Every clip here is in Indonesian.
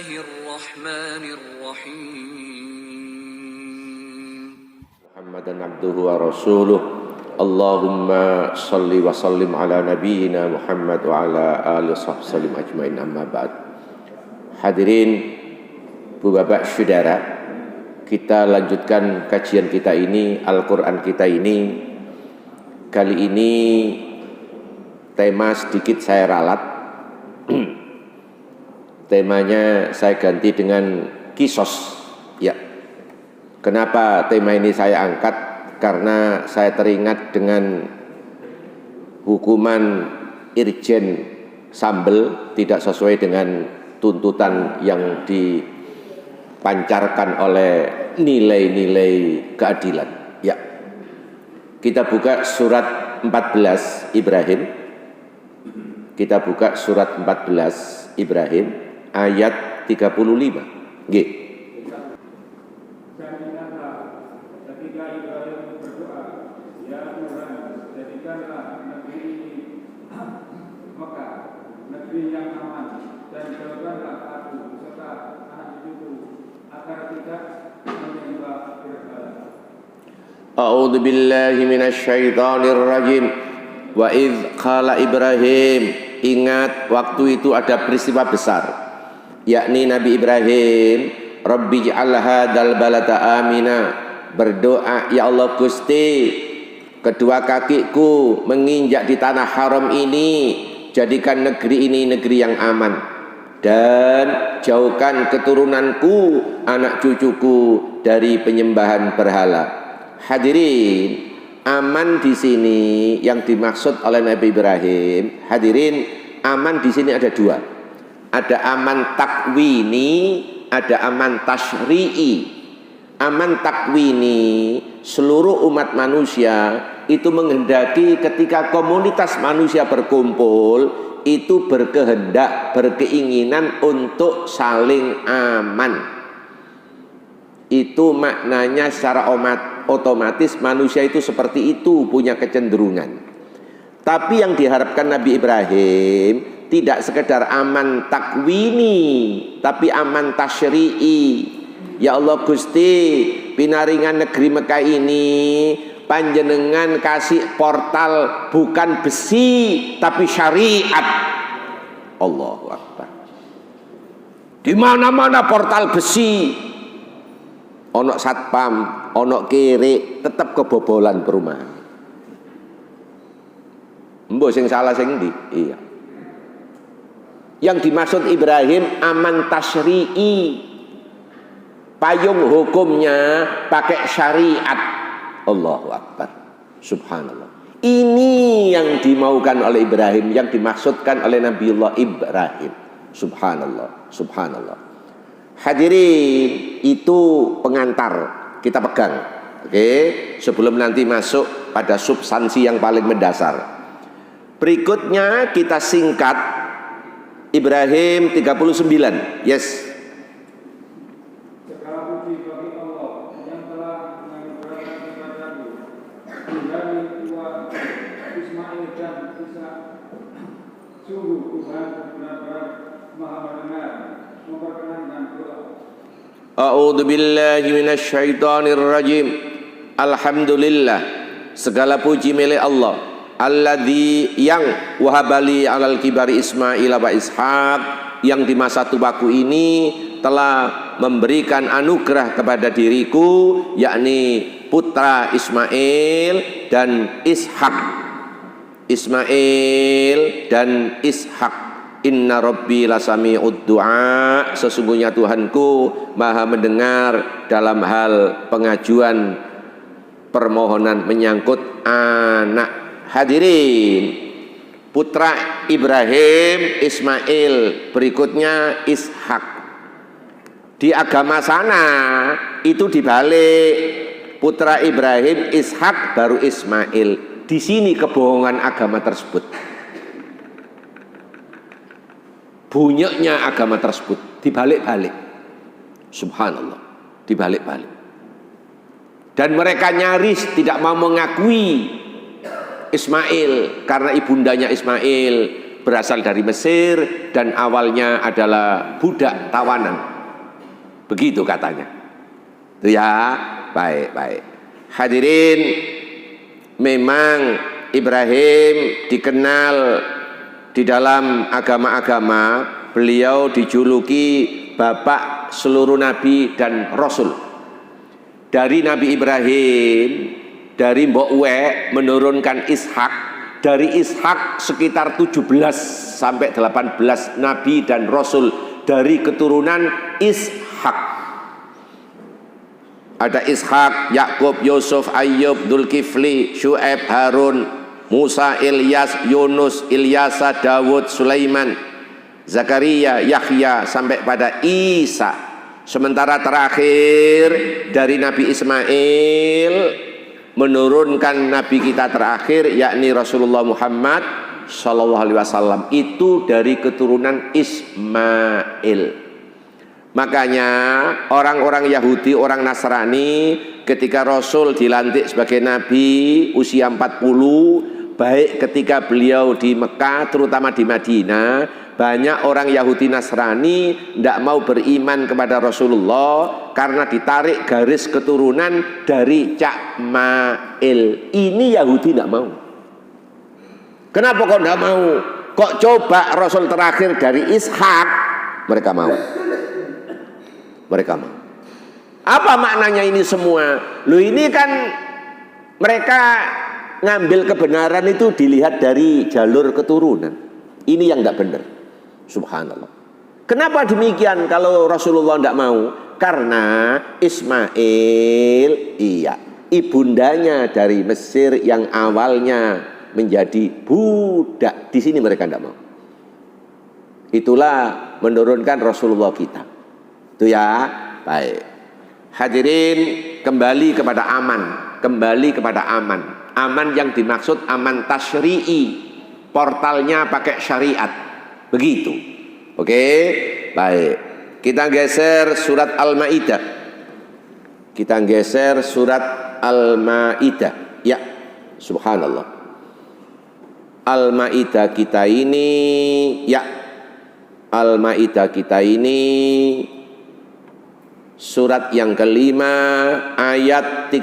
Bismillahirrahmanirrahim. Muhammadan abduhu wa rasuluh. Allahumma salli wa sallim ala nabiyyina Muhammad wa ala alihi wasallam ajmain, amma ba'd. Hadirin, Bapak Saudara, kita lanjutkan kajian kita ini, Al-Quran kita ini. Kali ini tema sedikit saya ralat. Temanya saya ganti dengan kisos. Ya. Kenapa tema ini saya angkat? Karena saya teringat dengan hukuman Irjen Sambel tidak sesuai dengan tuntutan yang dipancarkan oleh nilai-nilai keadilan. Ya. Kita buka surat 14 Ibrahim. Kita buka surat 14 Ibrahim ayat 35. Nggih. Dan ingatlah ketika Ibrahim berdoa, ya Tuhan, jadikanlah negeri ini Mekah, negeri yang aman, dan jauhkanlah aku serta anak cucuku agar tidak menyembah berhala. A'udzu billahi minasyaitonir rajim. Wa idz qala Ibrahim, ingat waktu itu ada peristiwa besar, yakni Nabi Ibrahim, Rabbi ja'al hadzal balada amina, berdoa, ya Allah Gusti, kedua kakiku menginjak di tanah haram ini, jadikan negeri ini negeri yang aman, dan jauhkan keturunanku, anak cucuku dari penyembahan berhala. Hadirin, aman di sini yang dimaksud oleh Nabi Ibrahim, hadirin, aman di sini ada dua. Ada aman takwini, ada aman tasyri'i. Aman takwini, seluruh umat manusia itu menghendaki ketika komunitas manusia berkumpul itu berkehendak, berkeinginan untuk saling aman. Itu maknanya secara otomatis manusia itu seperti itu, punya kecenderungan. Tapi yang diharapkan Nabi Ibrahim tidak sekedar aman takwini, tapi aman tasyri'i. Ya Allah Gusti, pinaringan negeri Mekah ini panjenengan kasih portal bukan besi tapi syariat. Allahu Akbar. Di mana-mana portal besi, ono satpam, ono kiri, tetap kebobolan perumahan. Mbok sing salah sing ndi? Iya. Yang dimaksud Ibrahim aman tasyri'i, payung hukumnya pakai syariat. Allahu Akbar. Subhanallah. Ini yang dimaukan oleh Ibrahim, yang dimaksudkan oleh Nabiullah Ibrahim. Subhanallah. Subhanallah. Hadirin, itu pengantar, kita pegang. Oke, sebelum nanti masuk pada substansi yang paling mendasar. Berikutnya kita singkat Ibrahim 39. Yes. Segala puji bagi Allah yang telah menganugerahkan kepadaku dari tua Ismail dan Ishak. Sungguh Tuhan benar-benar Maha mendengar, memperkenankan doa. A'udzu billahi minasyaitonir rajim. Alhamdulillah, segala puji milik Allah, alladzi yang wahabali alal kibari Ismail wa Ishaq, yang di masa tuaku ini telah memberikan anugerah kepada diriku, yakni putra Ismail dan Ishak. Ismail dan Ishak. Inna Rabbi lasami'ud du'a, sesungguhnya Tuhanku maha mendengar dalam hal pengajuan permohonan menyangkut anak. Hadirin, putra Ibrahim Ismail, berikutnya Ishak. Di agama sana itu dibalik, putra Ibrahim Ishak baru Ismail. Di sini kebohongan agama tersebut, bunyaknya agama tersebut dibalik-balik. Subhanallah, dibalik-balik. Dan mereka nyaris tidak mau mengakui Ismail karena ibundanya Ismail berasal dari Mesir dan awalnya adalah budak tawanan. Begitu katanya. Itu ya, baik. Hadirin, memang Ibrahim dikenal di dalam agama-agama, beliau dijuluki bapak seluruh nabi dan rasul. Dari Nabi Ibrahim, dari Mbok Wek menurunkan Ishak, dari Ishak sekitar 17 sampai 18 nabi dan rasul dari keturunan Ishak. Ada Ishak, Yakub, Yusuf, Ayub, Dzulkifli, Syuaib, Harun, Musa, Ilyas, Yunus, Ilyasa, Dawud, Sulaiman, Zakaria, Yahya sampai pada Isa. Sementara terakhir dari Nabi Ismail menurunkan nabi kita terakhir yakni Rasulullah Muhammad sallallahu alaihi wasallam, itu dari keturunan Ismail. Makanya orang-orang Yahudi, orang Nasrani ketika Rasul dilantik sebagai nabi usia 40, baik ketika beliau di Mekah terutama di Madinah, banyak orang Yahudi Nasrani tidak mau beriman kepada Rasulullah karena ditarik garis keturunan dari Cakmail. Ini Yahudi tidak mau. Kenapa kok tidak mau? Kok coba Rasul terakhir dari Ishak? Mereka mau. Mereka mau. Apa maknanya ini semua? Loh, ini kan mereka ngambil kebenaran itu dilihat dari jalur keturunan. Ini yang tidak benar. Subhanallah. Kenapa demikian kalau Rasulullah tidak mau? Karena Ismail, iya, ibundanya dari Mesir yang awalnya menjadi budak. Di sini mereka tidak mau. Itulah menurunkan Rasulullah kita. Itu ya, baik. Hadirin, kembali kepada aman. Kembali kepada aman. Aman yang dimaksud aman tasyri'i. Portalnya pakai syariat. Begitu. Oke, baik. Kita geser surat Al-Maidah. Kita geser surat Al-Maidah. Ya, subhanallah. Al-Maidah kita ini, ya, Al-Maidah kita ini surat yang kelima ayat 32.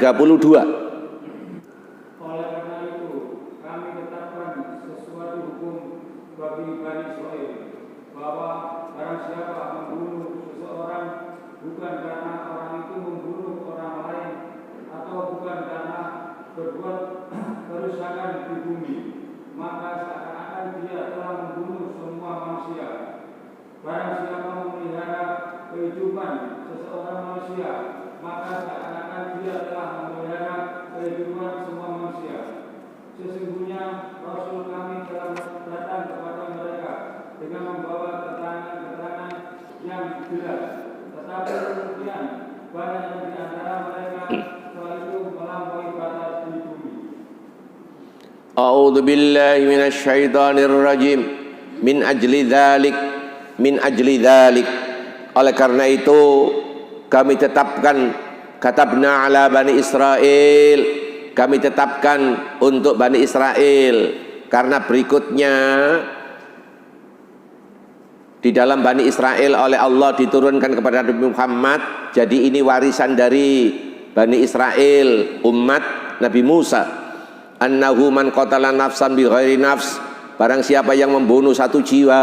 Oleh karena itu kami tetapkan sesuatu hukum bagi Bani Israil, bahwa barang siapa membunuh seseorang bukan karena orang itu membunuh orang lain atau bukan karena berbuat kerusakan di bumi, maka seakan-akan dia telah membunuh semua manusia. Barang siapa memelihara kehidupan seseorang manusia, maka seakan-akan dia telah memelihara kehidupan semua manusia. Sesungguhnya Rasul kami telah datang kepada mereka dengan membawa keterangan-keterangan yang jelas, tetapi kemudian banyak di antara mereka setelah itu melampaui batas di bumi. A'udzu billahi minasy syaithanir rajim. Min ajli dzalik. Oleh karena itu kami tetapkan, katabna ala Bani Israel, kami tetapkan untuk Bani Israel, karena berikutnya di dalam Bani Israel oleh Allah diturunkan kepada Nabi Muhammad. Jadi ini warisan dari Bani Israel, umat Nabi Musa. Annahu man qatala nafsan bi ghairi nafs, barang siapa yang membunuh satu jiwa,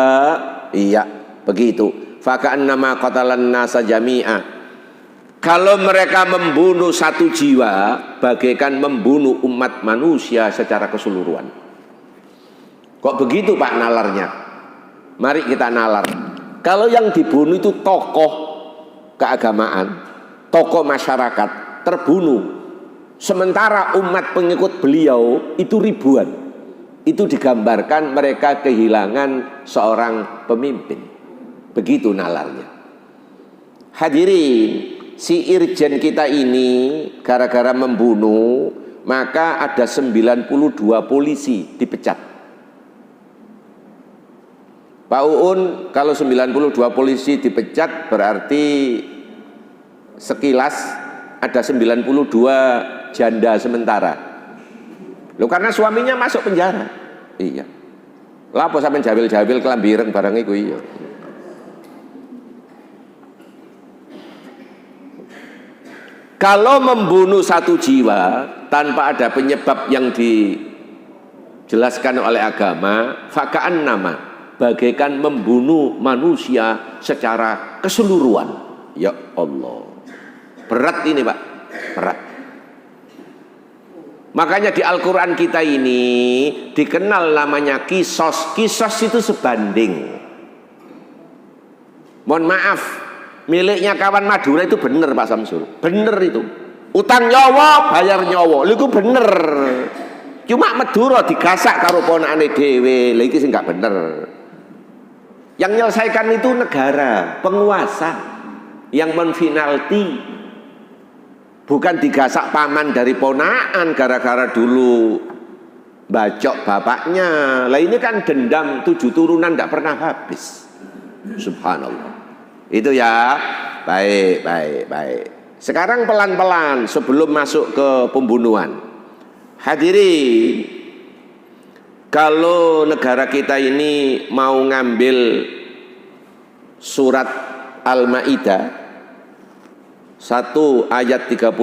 iya, begitu. Faka'annama qatalan nasa jami'a. Kalau mereka membunuh satu jiwa, bagaikan membunuh umat manusia secara keseluruhan. Kok begitu Pak nalarnya? Mari kita nalar. Kalau yang dibunuh itu tokoh keagamaan, tokoh masyarakat terbunuh, sementara umat pengikut beliau itu ribuan. Itu digambarkan mereka kehilangan seorang pemimpin. Begitu nalarnya. Hadirin, si irjen kita ini gara-gara membunuh, maka ada 92 polisi dipecat. Pak Uun, kalau 92 polisi dipecat berarti sekilas ada 92 janda sementara. Loh, karena suaminya masuk penjara. Iya. Lah apa sampean jawil-jawil kelambi ireng barang iku iya. Kalau membunuh satu jiwa tanpa ada penyebab yang dijelaskan oleh agama, faka'an nama, bagaikan membunuh manusia secara keseluruhan. Ya Allah, berat ini Pak, berat. Makanya di Al-Quran kita ini dikenal namanya kisos. Kisos itu sebanding. Mohon maaf, miliknya kawan Madura itu bener Pak Samsul, bener itu. Utang nyawa, bayar nyawa, itu bener. Cuma Madura digasak karo ponakane dhewe, lha iki sing gak bener. Yang menyelesaikan itu negara, penguasa yang menfinalti. Bukan digasak paman dari ponakan gara-gara dulu bacok bapaknya. Lah ini kan dendam 7 turunan tidak pernah habis. Subhanallah. Itu ya. Baik. Sekarang pelan-pelan sebelum masuk ke pembunuhan. Hadirin, kalau negara kita ini mau ngambil surat Al-Maidah 1 ayat 32,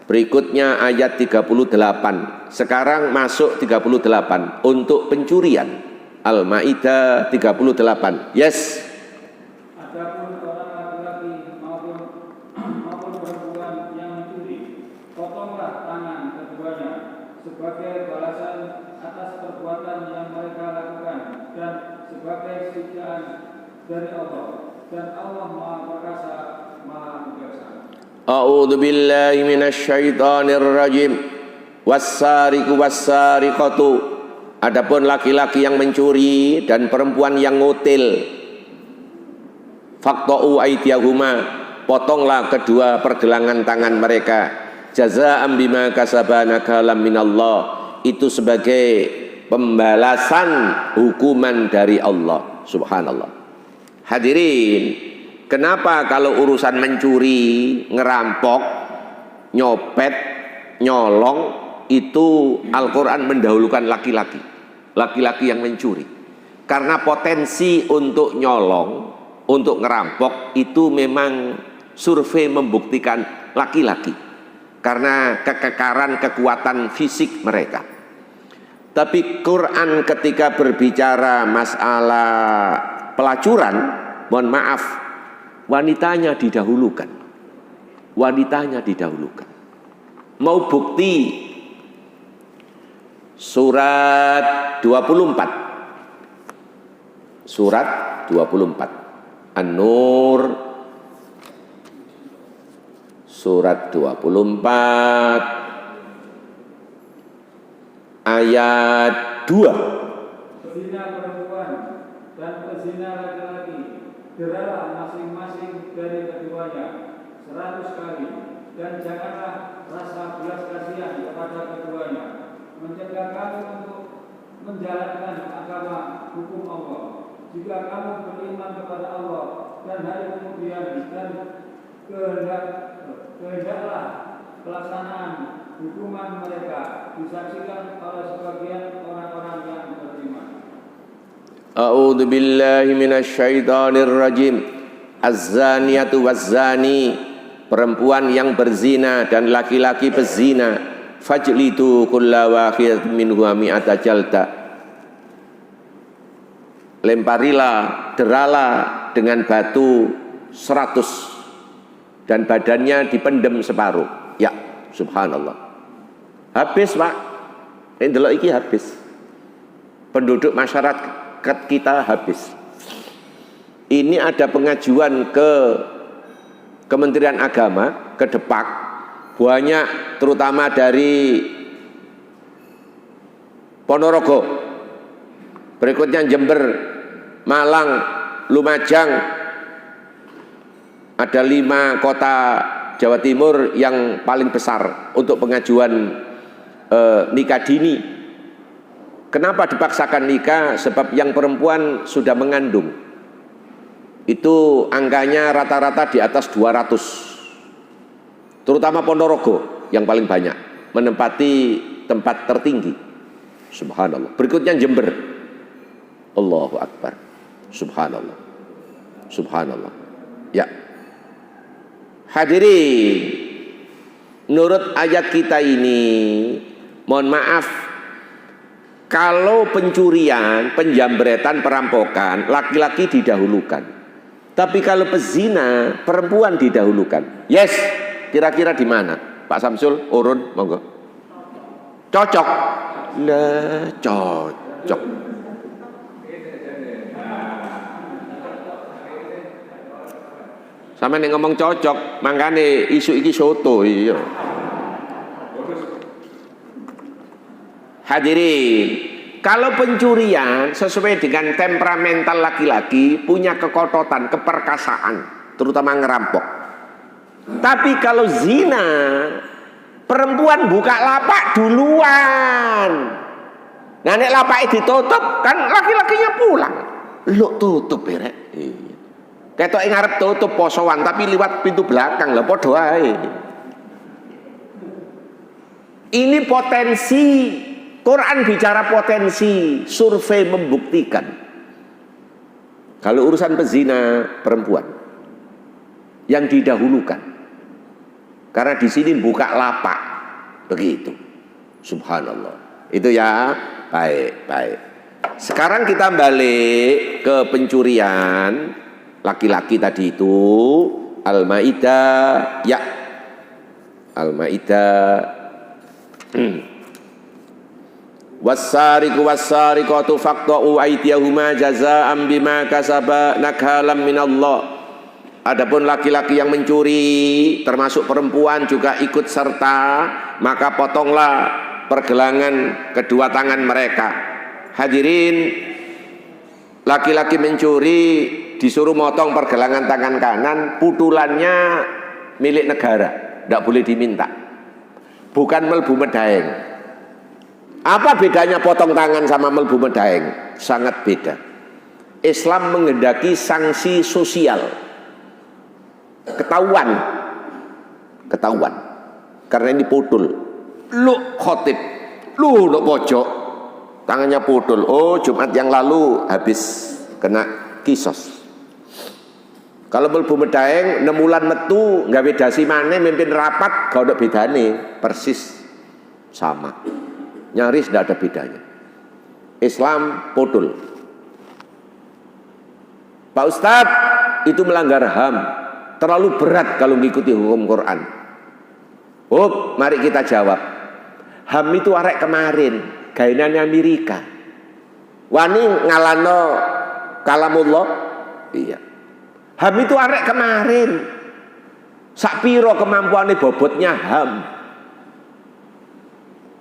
berikutnya ayat 38, sekarang masuk 38 untuk pencurian. Al-Maidah 38. Yes. Adapun orang laki-laki maupun perempuan yang mencuri, potonglah tangan keduanya sebagai balasan atas perbuatan yang mereka lakukan dan sebagai siksaan dari Allah, dan Allah Maha Perkasa, Maha Bijaksana. A'udzu billahi minasyaitonir rajim. Was-sariqu was-sariqatu. Adapun laki-laki yang mencuri dan perempuan yang ngutil, faqta'u aydiyahuma, potonglah kedua pergelangan tangan mereka, jazaa'an bima kasabana kalam minallah, itu sebagai pembalasan hukuman dari Allah. Subhanallah. Hadirin, kenapa kalau urusan mencuri, ngerampok, nyopet, nyolong, itu Al-Quran mendahulukan laki-laki, laki-laki yang mencuri. Karena potensi untuk nyolong, untuk ngerampok itu memang survei membuktikan laki-laki, karena kekekaran kekuatan fisik mereka. Tapi Quran ketika berbicara masalah pelacuran, mohon maaf, wanitanya didahulukan. Wanitanya didahulukan. Mau bukti, surat 24. Surat 24. An-Nur surat 24 ayat 2. Pezina perempuan dan pezina laki-laki, deralah masing-masing dari keduanya 100 kali, dan janganlah rasa belas kasihan kepada keduanya, mencegah kamu untuk menjalankan agama hukum Allah. Jika kamu beriman kepada Allah dan hari kemudian, dan kehendaklah pelaksanaan hukuman mereka disaksikan oleh sebagian orang-orang yang beriman. A'udzu billahi minasyaitonir rajim. Az-zaniyatu waz-zani, perempuan yang berzina dan laki-laki pezina, fajlidu kulla wahidatin minhuma mi'ata jalda, lemparilah, deralah dengan batu 100 dan badannya dipendem separuh. Ya, subhanallah. Habis Pak, ini delok iki habis. Penduduk masyarakat kita habis. Ini ada pengajuan ke Kementerian Agama, ke Depak, banyak terutama dari Ponorogo, berikutnya Jember, Malang, Lumajang. Ada 5 kota Jawa Timur yang paling besar untuk pengajuan nikah dini. Kenapa dipaksakan nikah? Sebab yang perempuan sudah mengandung, itu angkanya rata-rata di atas 200. Terutama Ponorogo yang paling banyak, menempati tempat tertinggi. Subhanallah. Berikutnya Jember. Allahu Akbar. Subhanallah. Subhanallah. Ya. Hadirin, menurut ayat kita ini, mohon maaf, kalau pencurian, penjambretan, perampokan, laki-laki didahulukan. Tapi kalau pezina, perempuan didahulukan. Yes, kira-kira di mana? Pak Samsul, urun, monggo. Cocok. Nah, cocok. Sama nih ngomong cocok, makanya isu iki soto iya. Hadirin, kalau pencurian sesuai dengan temperamental laki-laki punya kekototan, keperkasaan, terutama ngerampok. Tapi kalau zina, perempuan buka lapak duluan. Nah, nek lapaknya ditutup, kan laki-lakinya pulang. Lu tutup ya, Rek. Ketok ngarep tutup posoan tapi liwat pintu belakang lah padha ae. Ini potensi, Quran bicara potensi, survei membuktikan. Kalau urusan pezina perempuan yang didahulukan. Karena di sini buka lapak. Begitu. Subhanallah. Itu ya, baik. Sekarang kita balik ke pencurian laki-laki tadi itu, Al-Maidah, ya, Al-Maidah. Wassariqu wassariqatu faqta'u aydiyahuma jazaa'an bima kasaba nakhalam minallah. Adapun laki-laki yang mencuri, termasuk perempuan juga ikut serta, maka potonglah pergelangan kedua tangan mereka. Hadirin, laki-laki mencuri disuruh motong pergelangan tangan kanan, putulannya milik negara, tidak boleh diminta, bukan melbu medaeng. Apa bedanya potong tangan sama melbu medaeng? Sangat beda. Islam menghendaki sanksi sosial, ketahuan, karena ini putul. Lu khotib, lu pojok, tangannya putul. Oh, Jumat yang lalu habis kena kisos. Kalau melbu medaeng 6 bulan metu gawe dasi maneh mimpin rapat gak ada bedane, persis sama. Nyaris tidak ada bedanya. Islam putul. Pak Ustadz, itu melanggar HAM. Terlalu berat kalau mengikuti hukum Quran. Oh, mari kita jawab. HAM itu arek kemarin, gainannya Amerika. Wani ngalano kalamullah. Iya. HAM itu arek kemarin. Sakpiro kemampuannya bobotnya HAM.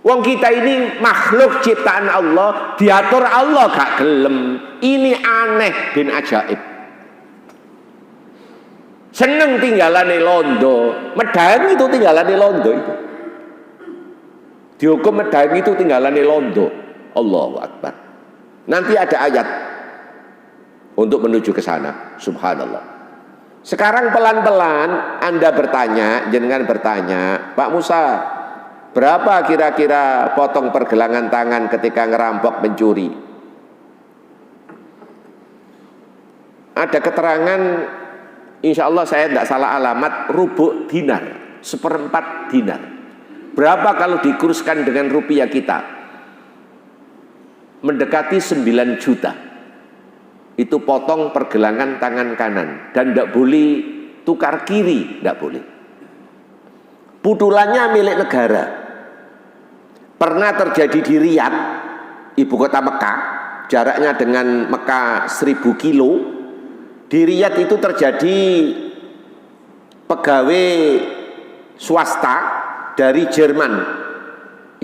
Wong kita ini makhluk ciptaan Allah, diatur Allah gak gelem. Ini aneh bin ajaib. Seneng tinggalane londo, medang itu tinggalane londo itu. Dihukum medang itu tinggalane londo. Allahu Akbar. Nanti ada ayat untuk menuju ke sana. Subhanallah. Sekarang pelan-pelan Anda bertanya, jenengan bertanya, Pak Musa, berapa kira-kira potong pergelangan tangan ketika ngerampok mencuri? Ada keterangan, insya Allah saya tidak salah alamat, rubuk dinar, 1/4 dinar. Berapa kalau dikuruskan dengan rupiah kita? Mendekati 9 juta. Itu potong pergelangan tangan kanan. Dan tidak boleh tukar kiri, tidak boleh. Putulannya milik negara. Pernah terjadi di Riyadh, ibu kota Mekah, jaraknya dengan Mekah 1000 kilo. Di Riyadh itu terjadi pegawai swasta dari Jerman,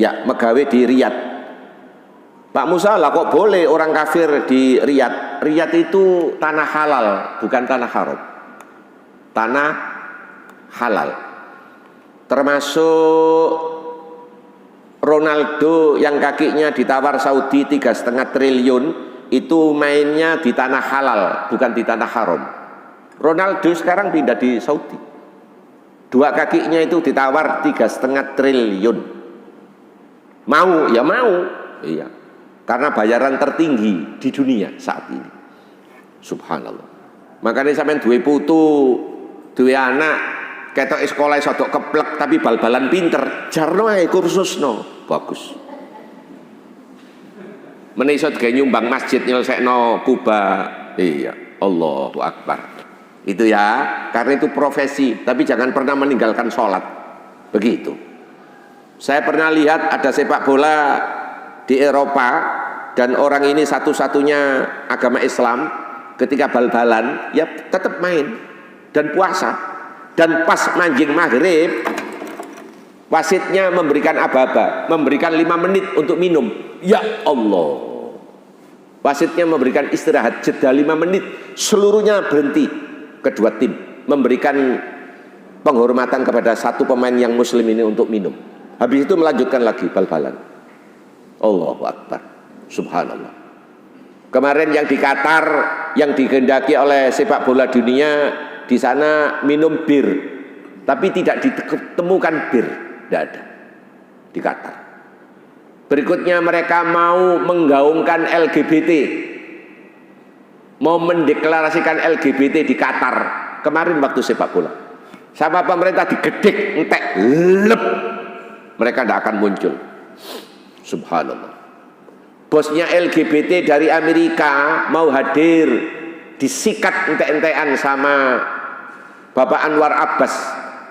ya, pegawai di Riyadh. Pak Musa, lah kok boleh orang kafir di Riyadh? Riyadh itu tanah halal, bukan tanah haram. Tanah halal. Termasuk Ronaldo yang kakinya ditawar Saudi 3,5 triliun, itu mainnya di tanah halal, bukan di tanah haram. Ronaldo sekarang pindah di Saudi. 2 kakinya itu ditawar 3,5 triliun. Mau, ya mau. Iya. karena bayaran tertinggi di dunia saat ini. Subhanallah. Makanya sampean duwe putu, duwe anak, ketok sekolah iso keplek tapi bal-balan pinter, jarno ae kursusno, bagus. Menisot gawe nyumbang masjid nyelesekno Kuba. Iya, Allahu Akbar. Itu ya, karena itu profesi, tapi jangan pernah meninggalkan sholat. Begitu. Saya pernah lihat ada sepak bola di Eropa dan orang ini satu-satunya agama Islam, ketika bal-balan ya tetap main dan puasa, dan pas manjing maghrib wasitnya memberikan aba-aba, memberikan 5 menit untuk minum. Ya Allah, wasitnya memberikan istirahat jeda 5 menit, seluruhnya berhenti, kedua tim memberikan penghormatan kepada satu pemain yang muslim ini untuk minum, habis itu melanjutkan lagi bal-balan. Allahu Akbar, subhanallah. Kemarin yang di Qatar yang dikehendaki oleh sepak bola dunia, di sana minum bir, tapi tidak ditemukan bir, tidak ada di Qatar. Berikutnya mereka mau menggaungkan LGBT, mau mendeklarasikan LGBT di Qatar. Kemarin waktu sepak bola, sama pemerintah digedek, entek, lep, mereka tidak akan muncul. Subhanallah. Bosnya LGBT dari Amerika mau hadir, disikat entek-entekan sama Bapak Anwar Abbas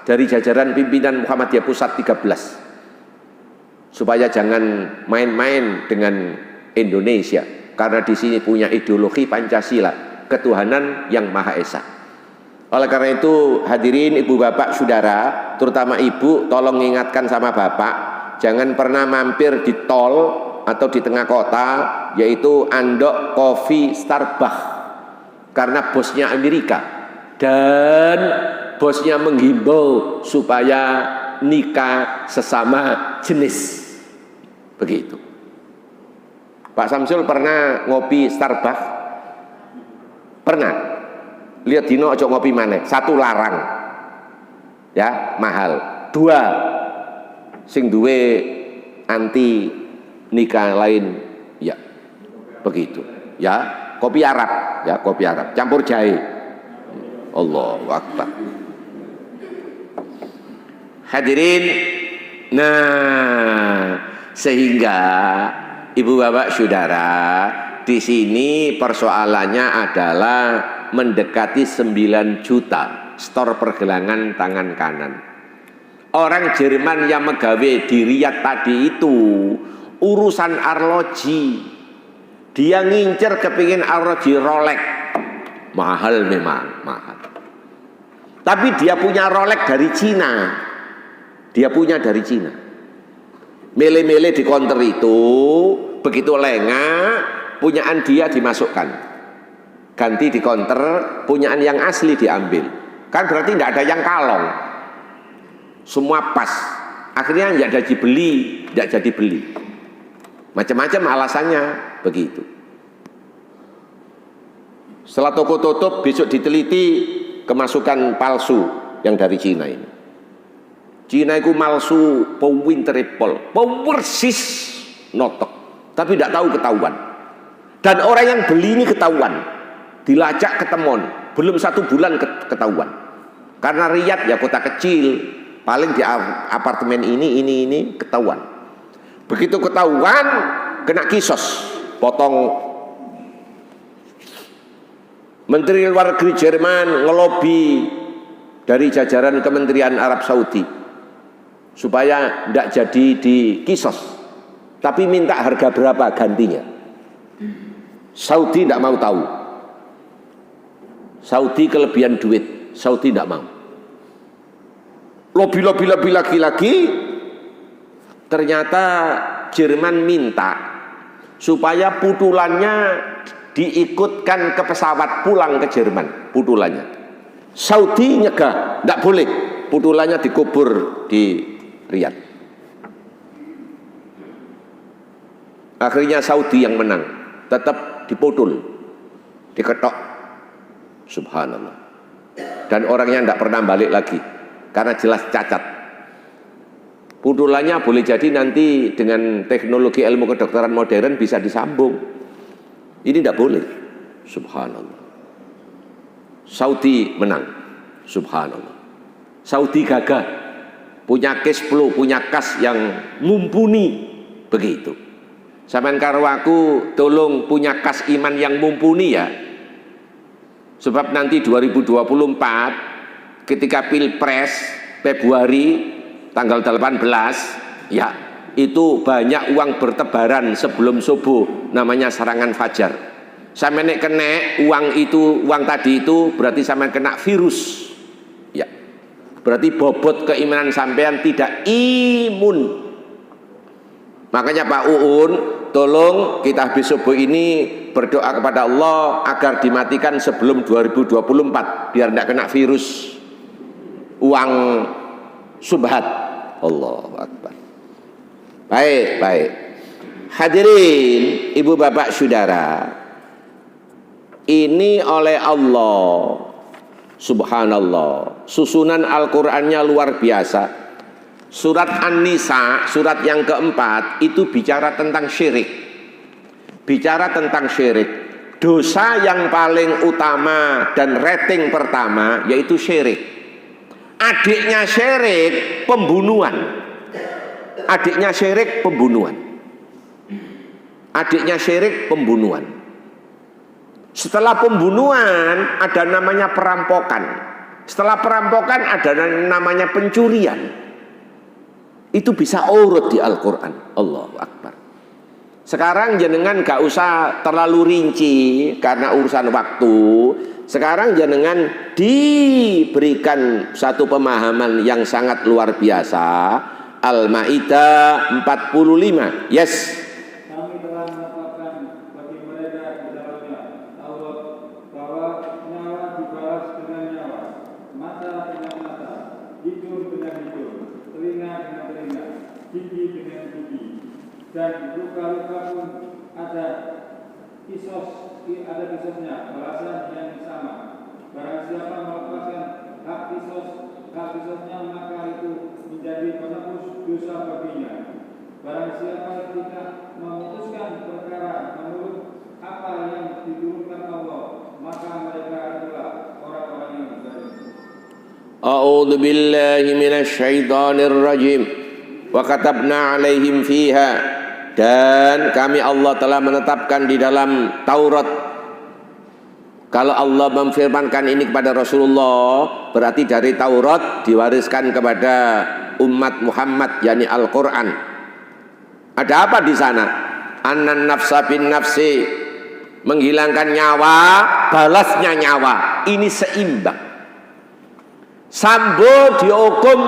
dari jajaran pimpinan Muhammadiyah Pusat 13, supaya jangan main-main dengan Indonesia, karena di sini punya ideologi Pancasila, ketuhanan yang Maha Esa. Oleh karena itu, hadirin ibu bapak saudara, terutama ibu, tolong ingatkan sama bapak, jangan pernah mampir di tol atau di tengah kota, yaitu andok kopi Starbucks, karena bosnya Amerika dan bosnya menghimbau supaya nikah sesama jenis. Begitu. Pak Samsul pernah ngopi Starbucks? Pernah. Lihat dino ojo ngopi mana? 1 larang, ya mahal. 2 sing duwe anti nikah lain, ya begitu. Ya kopi Arab, ya kopi Arab campur jahe. Allahu Akbar. Hadirin, nah sehingga ibu bapak saudara, di sini persoalannya adalah mendekati 9 juta store pergelangan tangan kanan. Orang Jerman yang megawe di Riyadh tadi itu urusan arloji, dia ngincer kepingin arloji Rolex, mahal memang mahal, tapi dia punya Rolex dari Cina, dia punya dari Cina, mele-mele di konter itu, begitu lengah punyaan dia dimasukkan, ganti di konter, punyaan yang asli diambil, kan berarti tidak ada yang kalong, semua pas, akhirnya tidak jadi beli, tidak jadi beli, macam-macam alasannya begitu. Setelah toko tutup, besok diteliti kemasukan palsu yang dari Cina ini. Cina itu malsu, powinteripol, persis notok, tapi tidak tahu ketahuan. Dan orang yang beli ini ketahuan, dilacak ketemuan, belum 1 bulan ketahuan. Karena Riyadh ya kota kecil, paling di apartemen ini ketahuan. Begitu ketahuan, kena kisos, potong. Menteri Luar Negeri Jerman ngelobi dari jajaran Kementerian Arab Saudi supaya tidak jadi di kisos, tapi minta harga berapa gantinya. Saudi tidak mau tahu. Saudi kelebihan duit, Saudi tidak mau. Lobby lagi. Ternyata Jerman minta supaya putulannya diikutkan ke pesawat pulang ke Jerman, putulannya. Saudi nyegah, tidak boleh, putulannya dikubur di Riyadh. Akhirnya Saudi yang menang, tetap diputul, diketok. Subhanallah. Dan orangnya tidak pernah balik lagi, karena jelas cacat. Putulannya boleh jadi nanti dengan teknologi ilmu kedokteran modern bisa disambung. Ini tidak boleh. Subhanallah. Saudi menang. Subhanallah. Saudi gagah. Punya cash flow, punya kas yang mumpuni. Begitu. Sampeyan karo aku tolong punya kas iman yang mumpuni ya. Sebab nanti 2024 ketika Pilpres Februari tanggal 18 ya, itu banyak uang bertebaran sebelum subuh, namanya serangan fajar. Sampai nek kena uang itu, uang tadi itu berarti sampai kena virus. Ya. Berarti bobot keimanan sampean tidak imun. Makanya Pak Uun, tolong kita habis subuh ini berdoa kepada Allah agar dimatikan sebelum 2024 biar tidak kena virus uang subhat. Allahu Akbar. Baik, baik. Hadirin, ibu bapak saudara, ini oleh Allah subhanallah, susunan Al-Qur'annya luar biasa. Surat An-Nisa, surat yang keempat, itu bicara tentang syirik. Bicara tentang syirik. Dosa yang paling utama dan rating pertama yaitu syirik. Adiknya syirik pembunuhan. Adiknya syirik pembunuhan. Adiknya syirik pembunuhan. Setelah pembunuhan ada namanya perampokan. Setelah perampokan ada namanya pencurian. Itu bisa urut di Al-Quran. Allahu Akbar. Sekarang jenengan gak usah terlalu rinci karena urusan waktu. Sekarang jenengan diberikan satu pemahaman yang sangat luar biasa. Al-Maidah 45. Yes. Kami telah menetapkan bagi mereka di dalamnya Taurat bahwa nyawa dibalas dengan nyawa, mata dengan mata, hidung dengan hidung, telinga dengan telinga, gigi dengan gigi, dan luka-luka pun ada kisosnya, balasan yang sama. Barang siapa melepaskan hak kisosnya, maka itu menjadi penebus dosa baginya. Barang siapa tidak memutuskan perkara menurut apa yang diturunkan Allah, maka mereka adalah orang-orang yang zalim. A'udzu billahi minasy syaithanir rajim. Wa katabna 'alaihim fiha, dan kami Allah telah menetapkan di dalam Taurat. Kalau Allah memfirmankan ini kepada Rasulullah, berarti dari Taurat diwariskan kepada umat Muhammad, yakni Al-Quran. Ada apa di sana? Annan nafsa bin nafsi, menghilangkan nyawa, balasnya nyawa. Ini seimbang. Sambo dihukum,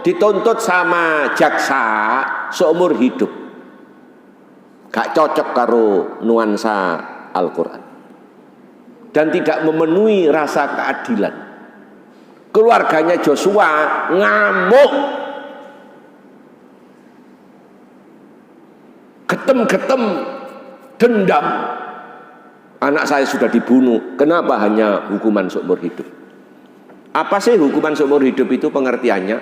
dituntut sama jaksa seumur hidup. Gak cocok karo nuansa Al-Quran. Dan tidak memenuhi rasa keadilan. Keluarganya Joshua ngamuk, getem-getem, dendam. Anak saya sudah dibunuh, kenapa hanya hukuman seumur hidup? Apa sih hukuman seumur hidup itu pengertiannya?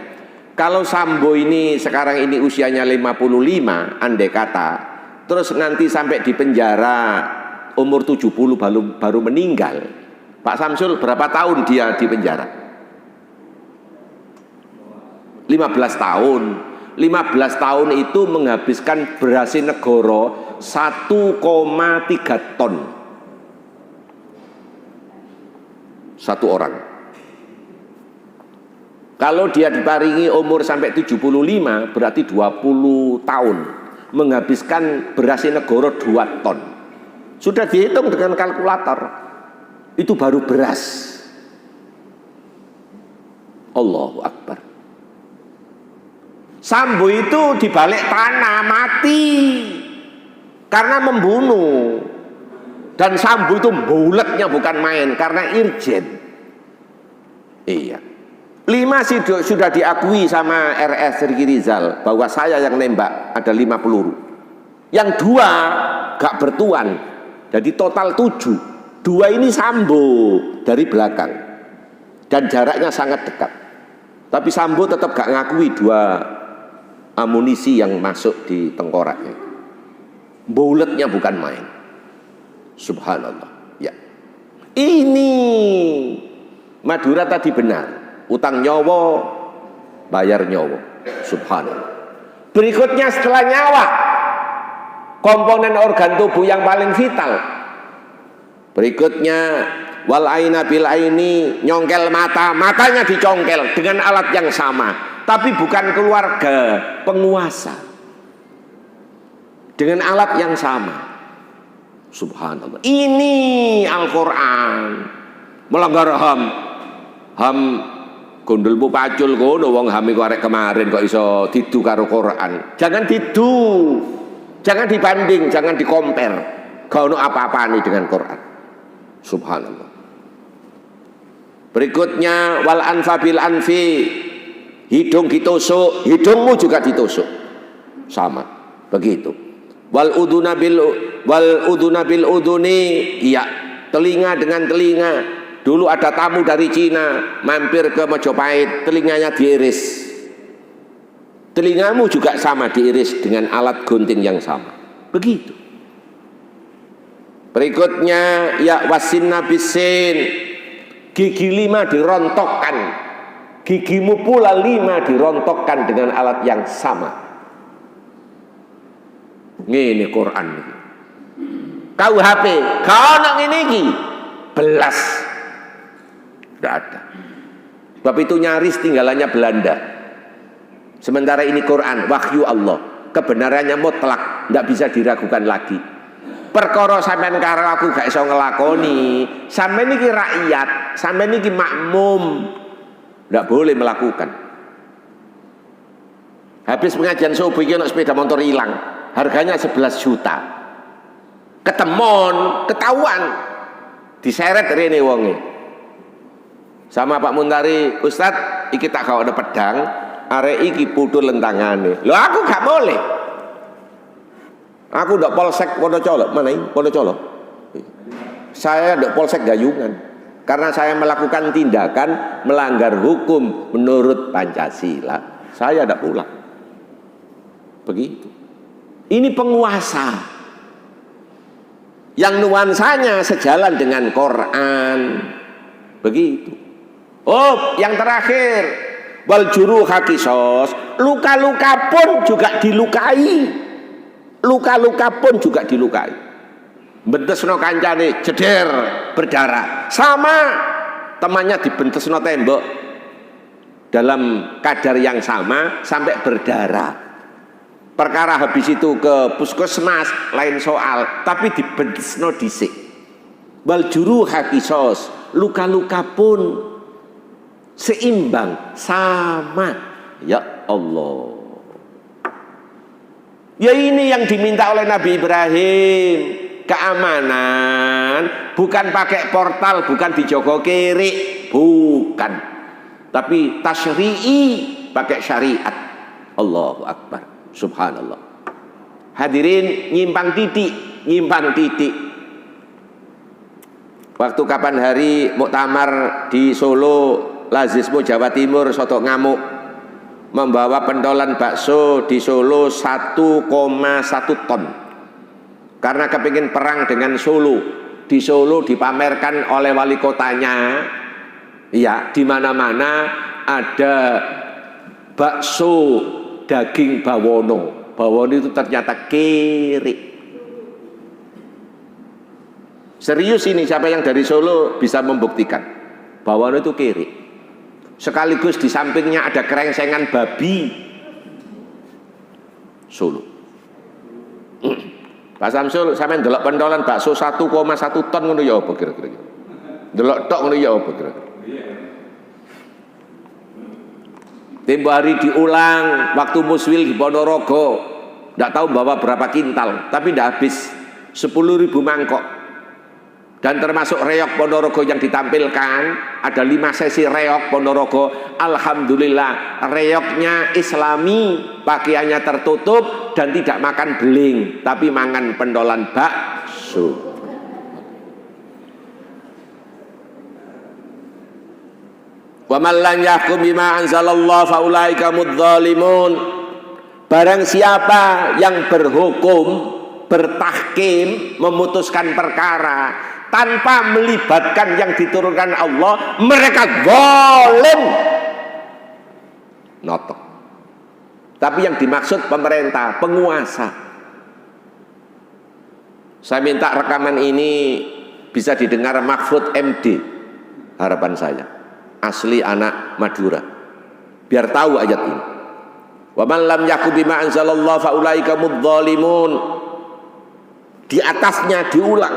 Kalau Sambo ini sekarang ini usianya 55, andai kata, terus nanti sampai di penjara umur 70 baru meninggal. Pak Samsul berapa tahun dia di penjara? 15 tahun. 15 tahun itu menghabiskan beras negara 1,3 ton. Satu orang. Kalau dia diparingi umur sampai 75, berarti 20 tahun. Menghabiskan beras negara 2 ton. Sudah dihitung dengan kalkulator. Itu baru beras. Allahu Akbar. Sambo itu dibalik tanah mati karena membunuh. Dan Sambo itu bulatnya bukan main karena irjen. Iya. 5 sih sudah diakui sama RS Ricky Rizal bahwa saya yang nembak, ada 5 peluru. Yang 2 gak bertuan. Jadi total 7. 2 ini Sambo dari belakang. Dan jaraknya sangat dekat. Tapi Sambo tetap gak ngakui 2 amunisi yang masuk di tengkoraknya. Buletnya bukan main. Subhanallah. Ya. Ini Madura tadi benar. Utang nyawa, bayar nyawa. Subhanallah. Berikutnya setelah nyawa, komponen organ tubuh yang paling vital. Berikutnya wal aina bil aini, nyongkel mata, matanya dicongkel dengan alat yang sama, tapi bukan keluarga penguasa, dengan alat yang sama. Subhanallah. Ini Al-Quran. Melanggar ham gondelmu pacul kono wong ham iku arek kemarin kok iso didu karo Quran. Jangan didu, jangan dibanding, jangan dikompar. Gak ono apa-apane dengan Quran. Subhanallah. Berikutnya wal anfa bil anfi, hidung ditusuk, hidungmu juga ditusuk. Sama, begitu. Wal uduna bil uduni, iya, telinga dengan telinga. Dulu ada tamu dari Cina mampir ke Majapahit, telinganya diiris. Telingamu juga sama diiris dengan alat gunting yang sama. Begitu. Berikutnya ya wasinna bisin, gigi 5 dirontokkan, gigimu pula 5 dirontokkan dengan alat yang sama. Ini Quran ini. KUHP kau nak ini belas tidak ada. Sebab itu nyaris tinggalannya Belanda. Sementara ini Quran, wahyu Allah, kebenarannya mutlak, tidak bisa diragukan lagi. Perkara sampean karo aku gak iso ngelakoni, sampean niki rakyat, sampean niki makmum, tidak boleh melakukan. Habis pengajian subuh iki ono sepeda motor hilang, harganya 11 juta. Ketemon, ketahuan, diseret rene wonge. Sama Pak Muntari, Ustadz, iki tak kau ada pedang, arek iki putul lentangane. Loh aku gak boleh. Aku ndak polsek Wonocolo, mana ini Wonocolo? Saya ndak polsek Gayungan, karena saya melakukan tindakan melanggar hukum menurut Pancasila. Saya ndak pulang. Begitu. Ini penguasa yang nuansanya sejalan dengan Quran. Begitu. Oh, yang terakhir, wal juruha qisas, luka-luka pun juga dilukai. Luka-luka pun juga dilukai. Bentesno kancane jeder berdarah. Sama temannya dibentesno tembok dalam kadar yang sama sampai berdarah. Perkara habis itu ke puskesmas lain soal, tapi dibentesno dhisik. Wal juruha qisas, luka-luka pun seimbang, sama. Ya Allah. Ya ini yang diminta oleh Nabi Ibrahim, keamanan, bukan pakai portal, bukan dijogo kiri, bukan, tapi tasyri'i, pakai syariat. Allahu Akbar, subhanallah. Hadirin, nyimpang titik, nyimpang titik. Waktu kapan hari muktamar di Solo, Lazismu Jawa Timur, soto ngamuk, membawa pentolan bakso di Solo 1,1 ton karena kepingin perang dengan Solo. Di Solo dipamerkan oleh wali kotanya, ya, di mana-mana ada bakso daging bawono. Bawono itu ternyata kiri. Serius ini, siapa yang dari Solo bisa membuktikan bawono itu kiri. Sekaligus di sampingnya ada kerengsengan babi Solo. Pak Samsul, sampean ndelok pentolan bakso 1,1 ton ngono ya apa kira-kira? Ndelok tok ngono ya apa kira-kira? Tempo hari diulang waktu muswil di Ponorogo, ndak tahu bawa berapa kintal, tapi ndak habis 10.000 mangkok. Dan termasuk reok Ponorogo yang ditampilkan, ada 5 sesi reok Ponorogo. Alhamdulillah reoknya Islami, pakaiannya tertutup dan tidak makan beling, tapi mangan pentolan bakso. Wa man lam yahkum bima anzalallahu faulaika mudzalimun. Barang siapa yang berhukum, bertahkim, memutuskan perkara tanpa melibatkan yang diturunkan Allah, mereka zalim. Notok. Tapi yang dimaksud pemerintah, penguasa. Saya minta rekaman ini bisa didengar Mahfud MD, harapan saya, asli anak Madura, biar tahu ayat ini. Wa man lam yakum bima anzalallahu fa ulaika mudzalimun. Di atasnya diulang,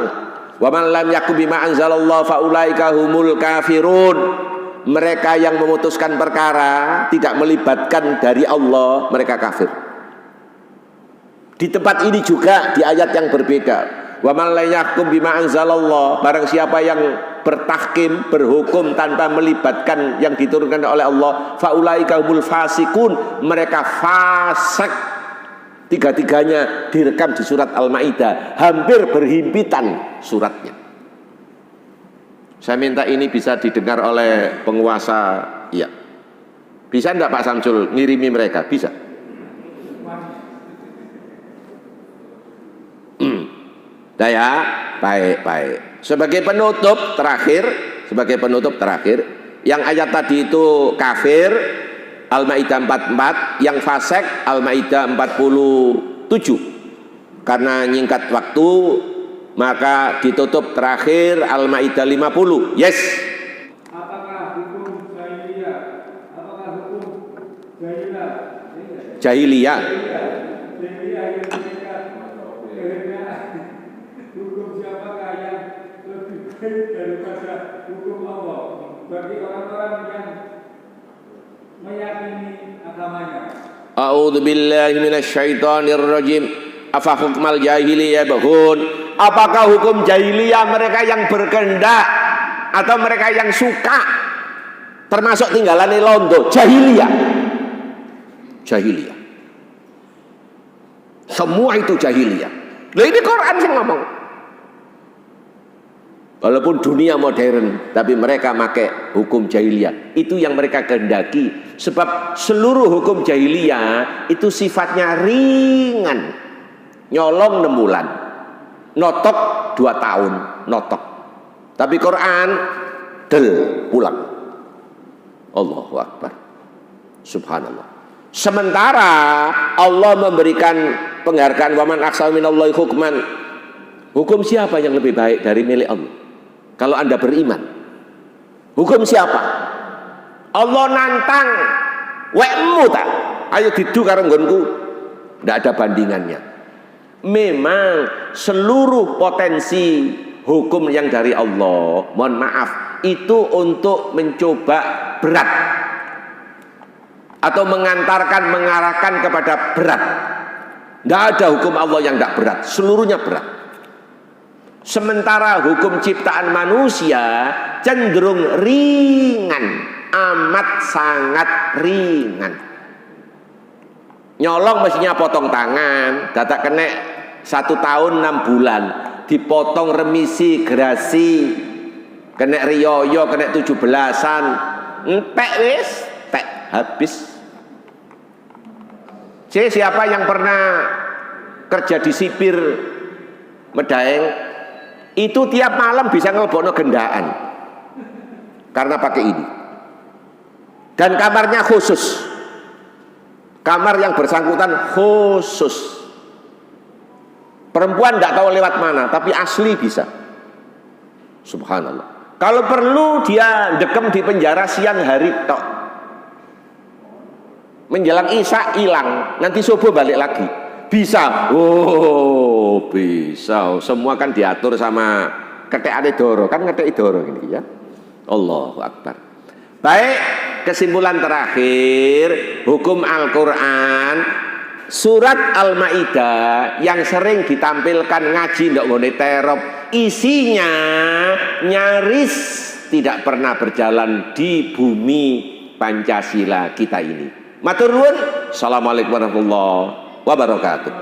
wa man lam yakum bima anzalallahu fa ulaika humul kafirun. Mereka yang memutuskan perkara tidak melibatkan dari Allah, mereka kafir. Di tempat ini juga di ayat yang berbeda, wa man lam yakum bima anzalallahu, barang siapa yang bertahkim, berhukum tanpa melibatkan yang diturunkan oleh Allah, faulaika humul fasikun, mereka fasik. Tiga-tiganya direkam di surat Al-Maidah, hampir berhimpitan suratnya. Saya minta ini bisa didengar oleh penguasa. Iya, bisa enggak Pak Samsul ngirimi mereka? Bisa. Nah ya, baik. Sebagai penutup terakhir, yang ayat tadi itu kafir, Al-Maidah 44, yang fasik Al-Maidah 47. Karena nyingkat waktu, maka ditutup terakhir Al-Maidah 50. Yes. Apakah hukum jahiliyah? Apakah hukum jahiliyah? Jahiliyah. Jahiliyah yang mereka hukum siapakah yang lebih baik daripada hukum Allah bagi orang-orang yang meyakini agamanya? A'udzu billahi minasyaitonir rajim. Afa hukmal jahiliyah yabghun. Apakah hukum jahiliyah mereka yang berkehendak atau mereka yang suka, termasuk tinggalan londo? Jahiliyah. Semua itu jahiliyah. Lah ini Quran yang ngomong. Walaupun dunia modern, tapi mereka pakai hukum jahiliyah. Itu yang mereka kehendaki. Sebab seluruh hukum jahiliyah itu sifatnya ringan. Nyolong 6 bulan, notok 2 tahun, notok. Tapi Quran del pulang. Allahu Akbar. Subhanallah. Sementara Allah memberikan penghargaan waman ahsanu minallahi hukman. Hukum siapa yang lebih baik dari milik Allah? Kalau Anda beriman, hukum siapa? Allah nantang, wekmu tak? Ayo didu karo nggonku. Tidak ada bandingannya. Memang seluruh potensi hukum yang dari Allah, mohon maaf, itu untuk mencoba berat atau mengarahkan kepada berat. Tidak ada hukum Allah yang tidak berat, seluruhnya berat. Sementara hukum ciptaan manusia cenderung ringan, amat sangat ringan. Nyolong mestinya potong tangan, data kena 1 tahun 6 bulan, dipotong remisi gerasi, kena riyoyo, kena 17-an, entek wis, tek habis. Siapa yang pernah kerja di sipir Medaeng, itu tiap malam bisa ngelbokno gendaan karena pakai ini. Dan kamarnya khusus, kamar yang bersangkutan khusus. Perempuan tidak tahu lewat mana, tapi asli bisa. Subhanallah. Kalau perlu dia dekem di penjara siang hari tok. Menjelang isya hilang, nanti subuh balik lagi. Bisa. Oh, bisa. Semua kan diatur sama ketekane doro, kan ngetek doro ini ya. Allahu Akbar. Baik, kesimpulan terakhir, hukum Al-Qur'an surat Al-Maidah yang sering ditampilkan ngaji ndak ngone terop, isinya nyaris tidak pernah berjalan di bumi Pancasila kita ini. Matur nuwun. Assalamualaikum warahmatullahi wabarakatuh.